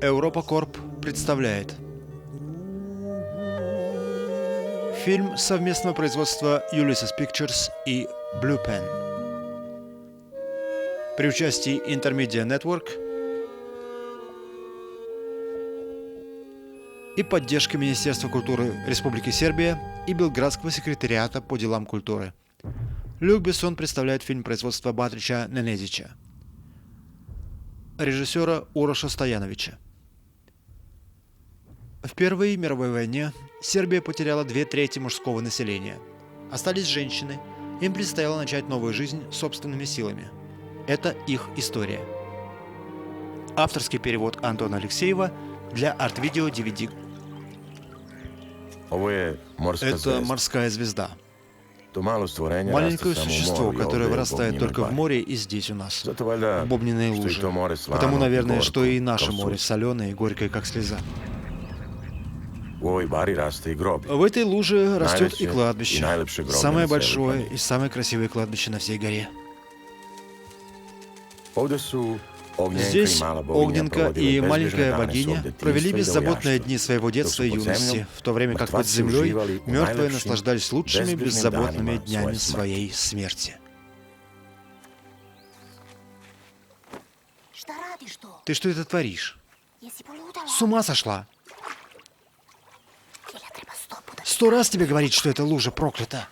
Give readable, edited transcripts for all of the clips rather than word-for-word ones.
Европа Корп представляет фильм совместного производства Ulysses Pictures и Blue Pen при участии Intermedia Network и поддержкой Министерства культуры Республики Сербия и Белградского секретариата по делам культуры. Люк Бессон представляет фильм производства Батрича Ненезича, режиссера Уроша Стояновича. В Первой мировой войне Сербия потеряла 2/3 мужского населения. Остались женщины, им предстояло начать новую жизнь собственными силами. Это их история. Авторский перевод Антона Алексеева для Art-Video DVD. Это морская звезда. Маленькое существо, которое вырастает только в море и здесь у нас, в бобненной луже. Потому, наверное, что и наше море соленое и горькое, как слеза. В этой луже растет и кладбище. Самое большое и самое красивое кладбище на всей горе. Здесь Огненка и маленькая богиня провели беззаботные дни своего детства и юности, в то время как под землей мертвые наслаждались лучшими беззаботными днями своей смерти. Ты что это творишь? С ума сошла? 100 раз тебе говорить, что эта лужа проклята.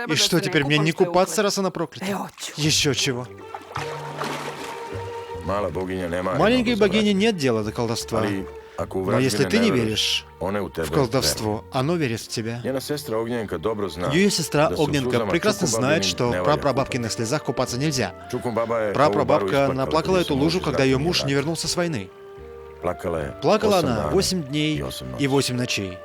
И что, теперь мне не купаться, раз она проклята? Еще чего. Маленькой богине нет дела до колдовства. Но если ты не веришь в колдовство, оно верит в тебя. Ее сестра Огненка прекрасно знает, что в прапрабабкиных слезах купаться нельзя. Прапрабабка наплакала эту лужу, когда ее муж не вернулся с войны. Плакала она 8 дней и 8 ночей.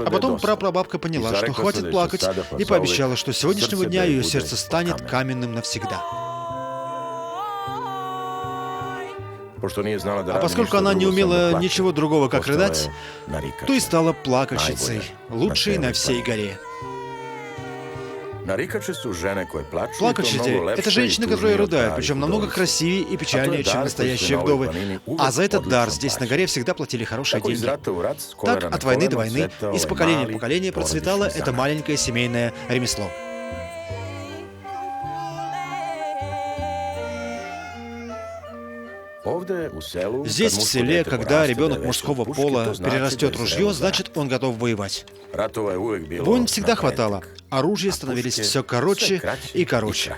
А потом прапрабабка поняла, что хватит плакать, и пообещала, что с сегодняшнего дня ее сердце станет каменным навсегда. А поскольку она не умела ничего другого, как рыдать, то и стала плакальщицей, лучшей на всей горе. Плакальщицы — это женщины, которые рыдают, причем намного красивее и печальнее, чем настоящие вдовы. А за этот дар здесь на горе всегда платили хорошие деньги. Так, от войны до войны, из поколения в поколение процветало это маленькое семейное ремесло. Здесь, в селе, когда ребенок мужского пола перерастет ружье, значит, он готов воевать. Войн всегда хватало, оружия становились все короче и короче.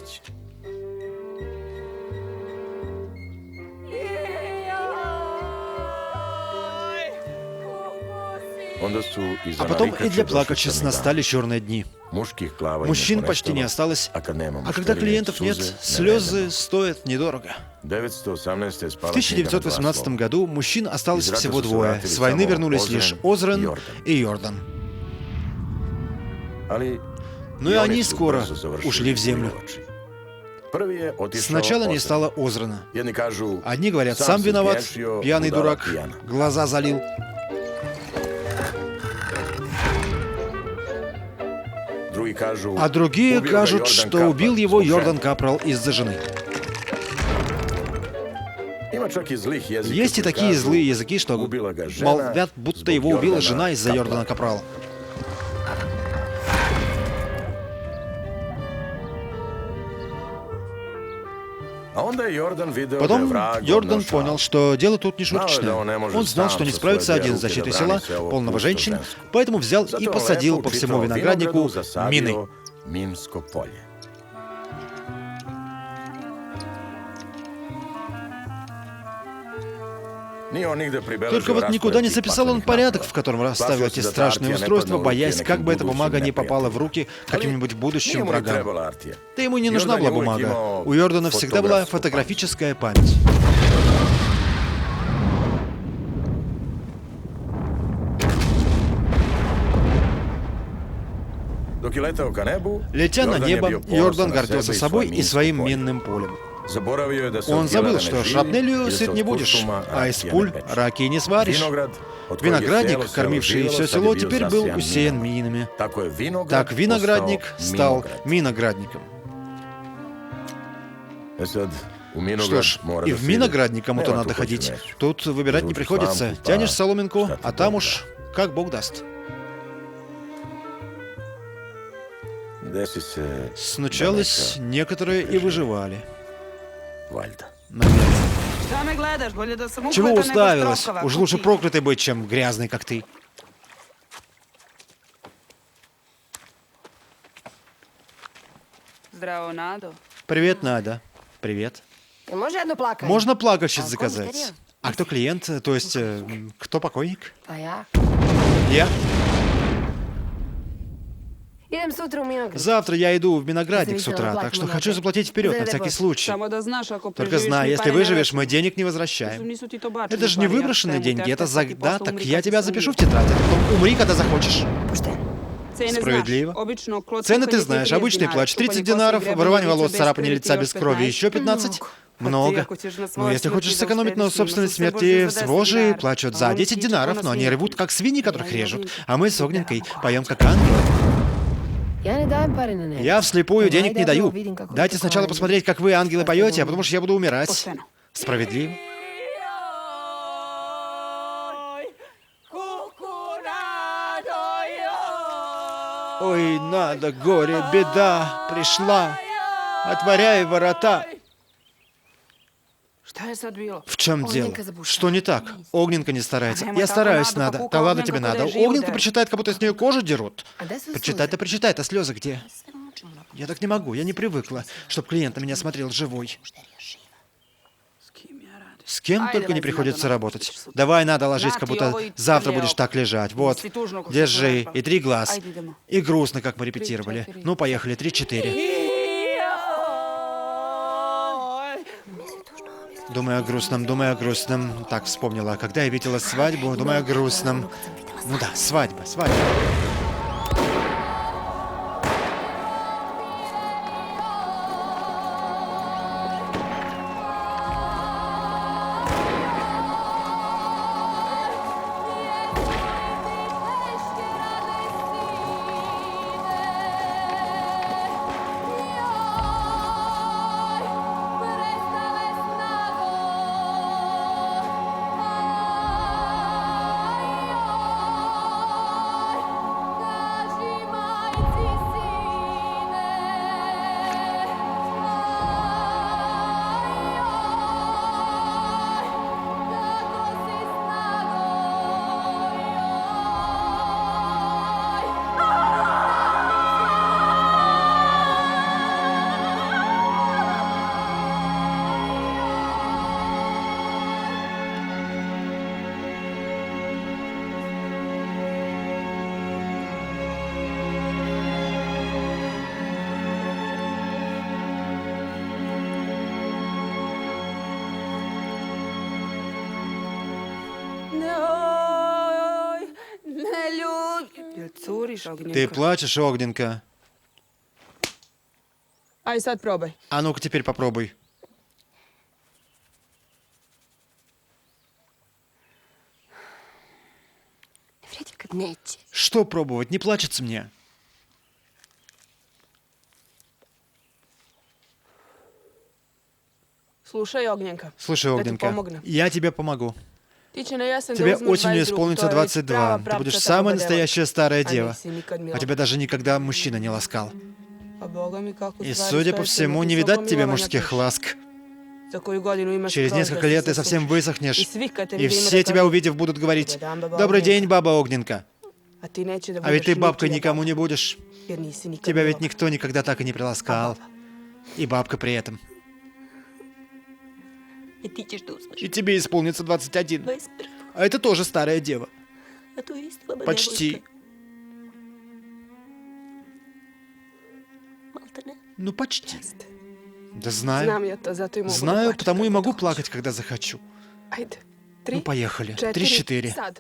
А потом и для плакальщиц настали черные дни. Мужчин почти не осталось, а когда клиентов нет, слезы стоят недорого. В 1918 году мужчин осталось всего двое. С войны вернулись лишь Озрен и Йордан. Но и они скоро ушли в землю. Сначала не стало Озрена. Одни говорят, сам виноват, пьяный дурак, глаза залил. А другие кажут, что убил его Йордан Капрал из-за жены. Есть и такие злые языки, что молвят, будто его убила жена из-за Йордана Капрала. Потом Йордан понял, что дело тут не шуточное. Он знал, что не справится один с защитой села, полного женщин, поэтому взял и посадил по всему винограднику мины. Только вот никуда не записал он порядок, в котором расставил эти страшные устройства, боясь, как бы эта бумага не попала в руки каким-нибудь будущим врагам. Да ему не нужна была бумага. У Йордана всегда была фотографическая память. Летя на небо, Йордан гордился собой и своим минным полем. Он забыл, что шрапнелью сыт не будешь, а из пуль раки не сваришь. Виноградник, кормивший все село, теперь был усеян минами. Так виноградник стал миноградником. Что ж, и в миноградник кому-то надо ходить. Тут выбирать не приходится. Тянешь соломинку, а там уж как Бог даст. Случалось, некоторые и выживали. Чего уставилась? Уж лучше проклятый быть, чем грязный, как ты. Привет, Надя. Привет. Можно плакальщиц заказать? А кто клиент? То есть, кто покойник? Я. Завтра я иду в виноградник с утра, так что хочу заплатить вперед на всякий случай. Только знай, если выживешь, мы денег не возвращаем. Это же не выброшенные деньги, это задаток. Я тебя запишу в тетрадь, а потом умри, когда захочешь. Справедливо. Цены ты знаешь. Обычный плач 30 динаров, вырывание волос, царапание лица без крови, еще 15. Много. Но если хочешь сэкономить на собственной смерти, свожи плачут за 10 динаров, но они ревут, как свиньи, которых режут. А мы с Огненкой поем, как ангелы. Я вслепую денег не даю. Дайте сначала посмотреть, как вы, ангелы, поете, а потому что я буду умирать. Справедливо. Ой, надо, горе, беда пришла. Отворяй ворота. В чем дело? Что не так? Огненка не старается. Я стараюсь, надо. Да ладно тебе надо. Огненка причитает, как будто с нее кожу дерут. Причитает, а слезы где? Я так не могу, я не привыкла, чтобы клиент на меня смотрел живой. С кем только не приходится работать. Давай, надо ложись, как будто завтра будешь так лежать. Вот, держи. И 3 глаз. И грустно, как мы репетировали. Ну, поехали, 3-4. Думаю о грустном. Так, вспомнила. Когда я видела свадьбу, думаю о грустном. Ну да, свадьба. Ты плачешь, Огненка? А ну-ка теперь попробуй. Что пробовать? Не плачется мне. Слушай, Огненка, я тебе помогу. Тебе осенью исполнится 22. Ты будешь самая настоящая старая дева. А тебя даже никогда мужчина не ласкал. И, судя по всему, не видать тебе мужских ласк. Через несколько лет ты совсем высохнешь, и все тебя, увидев, будут говорить: «Добрый день, баба Огненка». А ведь ты бабкой никому не будешь. Тебя ведь никто никогда так и не приласкал. И бабка при этом. И тебе исполнится 21. А это тоже старая дева. Почти. Ну, почти. Да знаю. Знаю, потому и могу плакать, когда захочу. Ну, поехали. 3-4.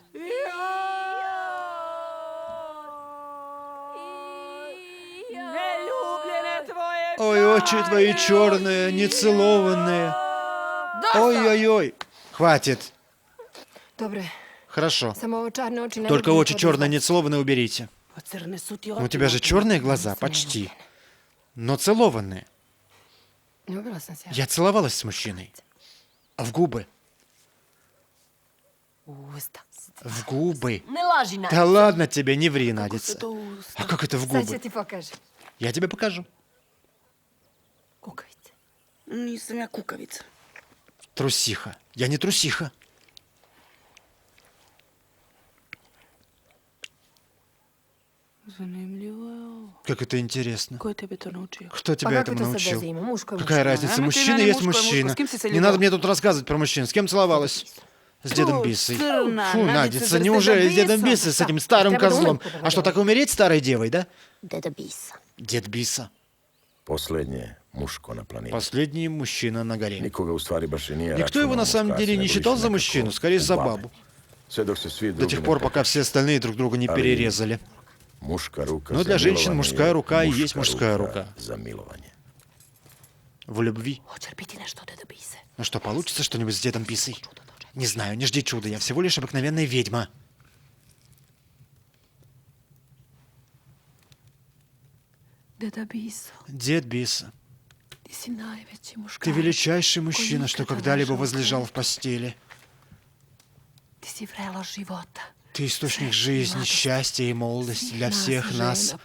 Ой, очи твои черные, нецелованные. Ой-ой-ой. Хватит. Хорошо. Только очи черные, нецелованные уберите. Но у тебя же черные глаза, почти. Но целованные. Я целовалась с мужчиной. А в губы? В губы. Да ладно тебе, не ври, Надица. А как это в губы? Я тебе покажу. Трусиха. Я не трусиха. Как это интересно. Кто тебя этому научил? Какая разница? Мужчина есть мужчина. Не надо мне тут рассказывать про мужчин. С кем целовалась? С дедом Бисой. Фу, Надица, неужели с дедом Бисой, с этим старым козлом? А что, так и умереть старой девой, да? Дед Биса. Последний мужчина на горе. Никто его на самом деле не считал за мужчину, скорее за бабу. До тех пор, пока все остальные друг друга не перерезали. Но для женщин мужская рука и есть мужская рука. В любви. Ну что, получится что-нибудь с дедом Бисой? Не знаю, не жди чуда, я всего лишь обыкновенная ведьма. Дед Биса, ты величайший мужчина, что когда-либо возлежал в постели. Ты источник жизни, счастья и молодости для всех нас,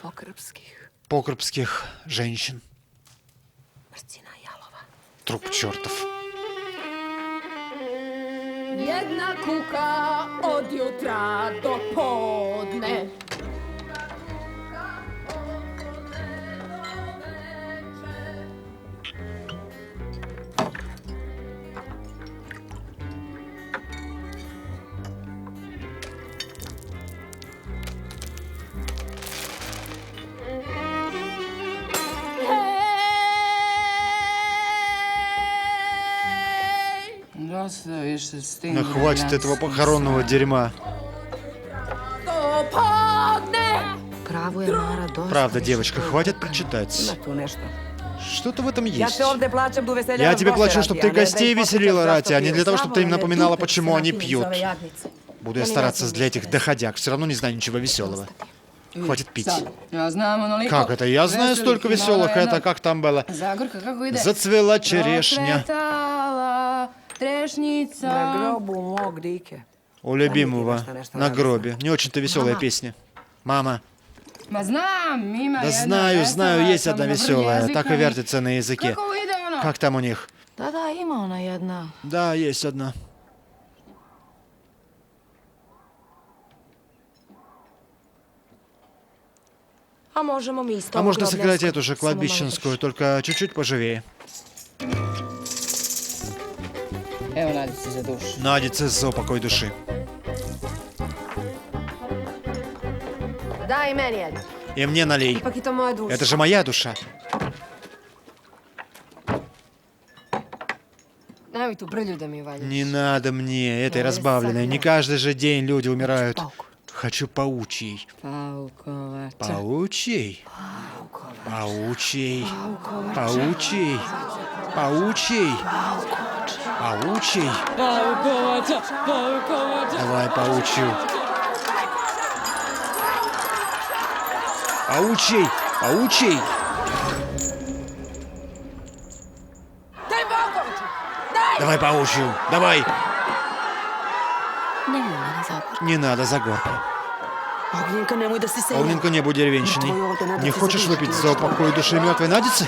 покрупских женщин. Труп чертов. Jedna kuka od jutra do podne. Ну хватит этого похоронного дерьма. Правда, девочка, хватит причитаться. Что-то в этом есть. Я тебе плачу, чтобы ты гостей веселила, Рати, а не для того, чтобы ты им напоминала, почему они пьют. Буду я стараться для этих доходяг. Все равно не знаю ничего веселого. Хватит пить. Как это? Я знаю столько веселых. Это как там было? Зацвела черешня. У любимого на гробе. Не очень-то веселая песня. Мама. Да знаю, есть одна веселая. Так и вертится на языке. Как там у них? Да, есть одна. А можно сыграть эту же кладбищенскую, только чуть-чуть поживее. Надице за упокой души. И мне налей. Это же моя душа. Не надо мне этой разбавленной. Не каждый же день люди умирают. Хочу паучий. Паучий? Паучий. Паучий. Паучий. Паучий. Давай паучью. Паучий. Паучий. Давай паучью. Давай. Не надо за горкой. Огненка, не будь деревенщиной. Не хочешь выпить за упокой души мертвой Надицы?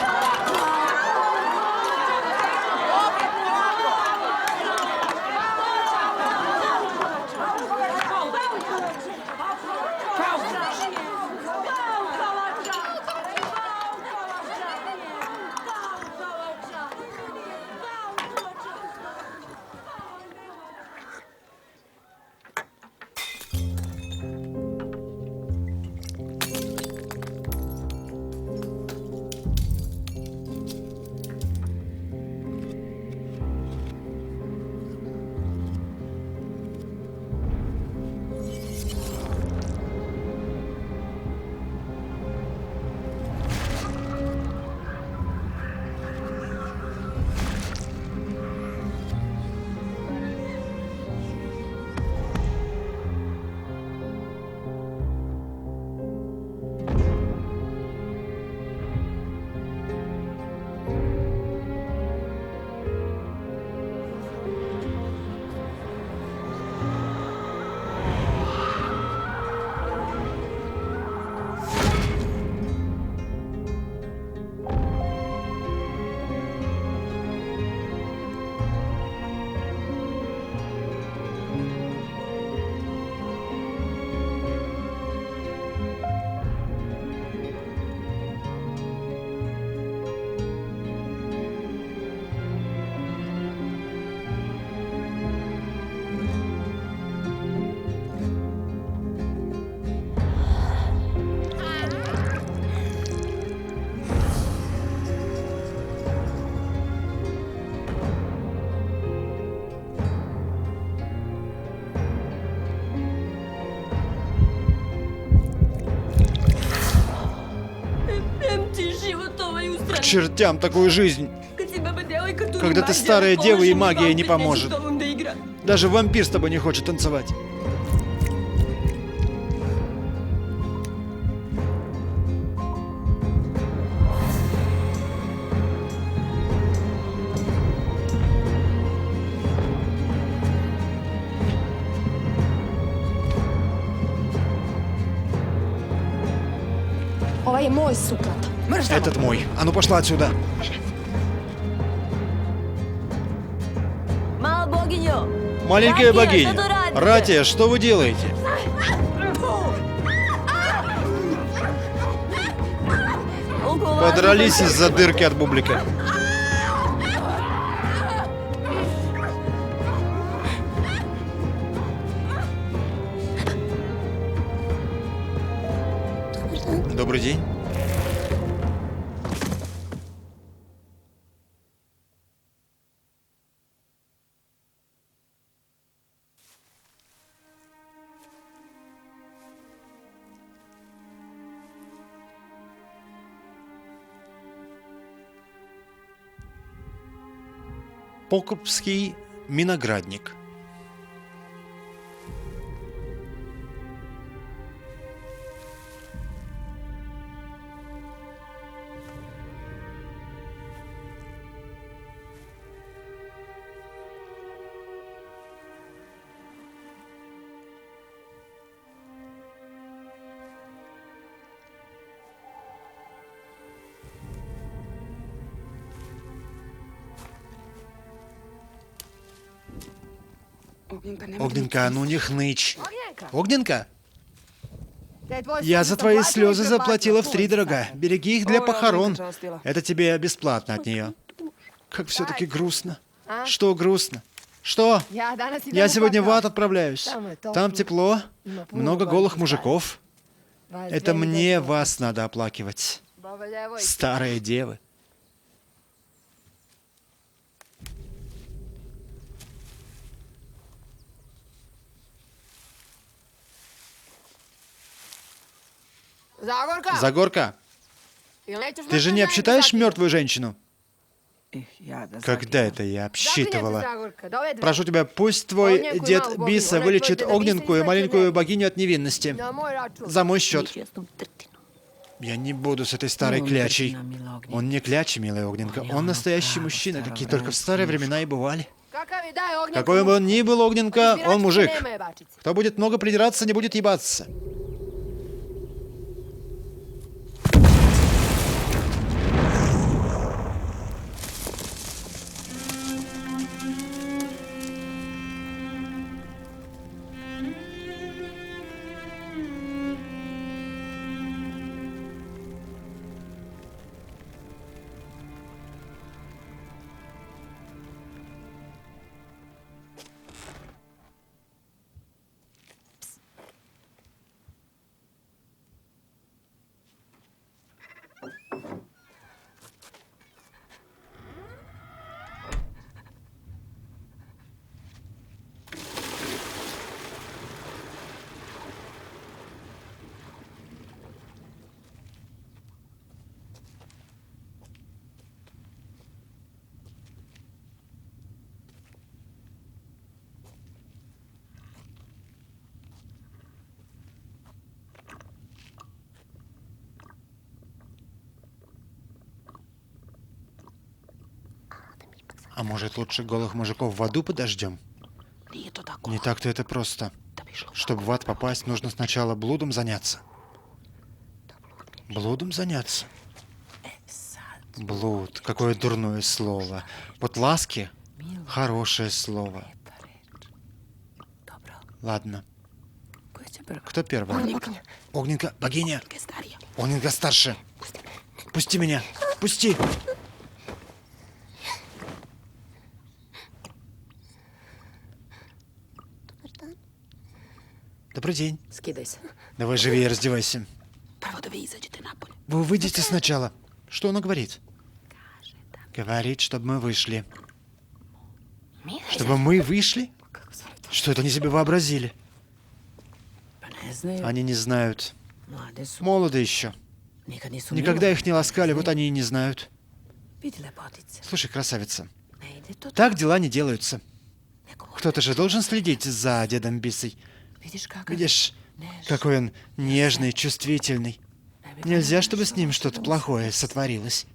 чертям такую жизнь, когда ты старая дева и магия не поможет. Даже вампир с тобой не хочет танцевать. Ovaj je moj suklat. Этот мой. А ну пошла отсюда. Маленькая богиня. Ратия, что вы делаете? Подрались из-за дырки от бублика. Добрый день. Покупский виноградник. Огненка, ну не хнычь. Огненка? Я за твои слезы заплатила втридорога. Береги их для похорон. Это тебе бесплатно от нее. Как все-таки грустно. Что грустно? Что? Я сегодня в ад отправляюсь. Там тепло, много голых мужиков. Это мне вас надо оплакивать. Старые девы. Загорка, ты же не обсчитаешь мертвую женщину? Когда это я обсчитывала? Прошу тебя, пусть твой дед Биса вылечит огненку и маленькую богиню от невинности. За мой счет. Я не буду с этой старой клячей. Он не кляча, милая огненка. Он настоящий мужчина, какие только в старые времена и бывали. Какой бы он ни был, огненка, он мужик. Кто будет много придираться, не будет ебаться. А может, лучше голых мужиков в аду подождем? Не так-то это просто. Чтобы в ад попасть, нужно сначала блудом заняться. Блудом заняться? Блуд. Какое дурное слово. Вот ласки — хорошее слово. Ладно. Кто первый? Огненка, богиня. Огненка старше. Пусти меня. Пусти. Добрый день. Давай живее, раздевайся. Вы выйдете сначала. Что она говорит? Говорит, чтобы мы вышли. Чтобы мы вышли? Что это они себе вообразили? Они не знают. Молоды еще. Никогда их не ласкали, вот они и не знают. Слушай, красавица, так дела не делаются. Кто-то же должен следить за дедом Бисой. Видишь, какой он нежный, чувствительный. Нельзя, чтобы с ним что-то плохое сотворилось.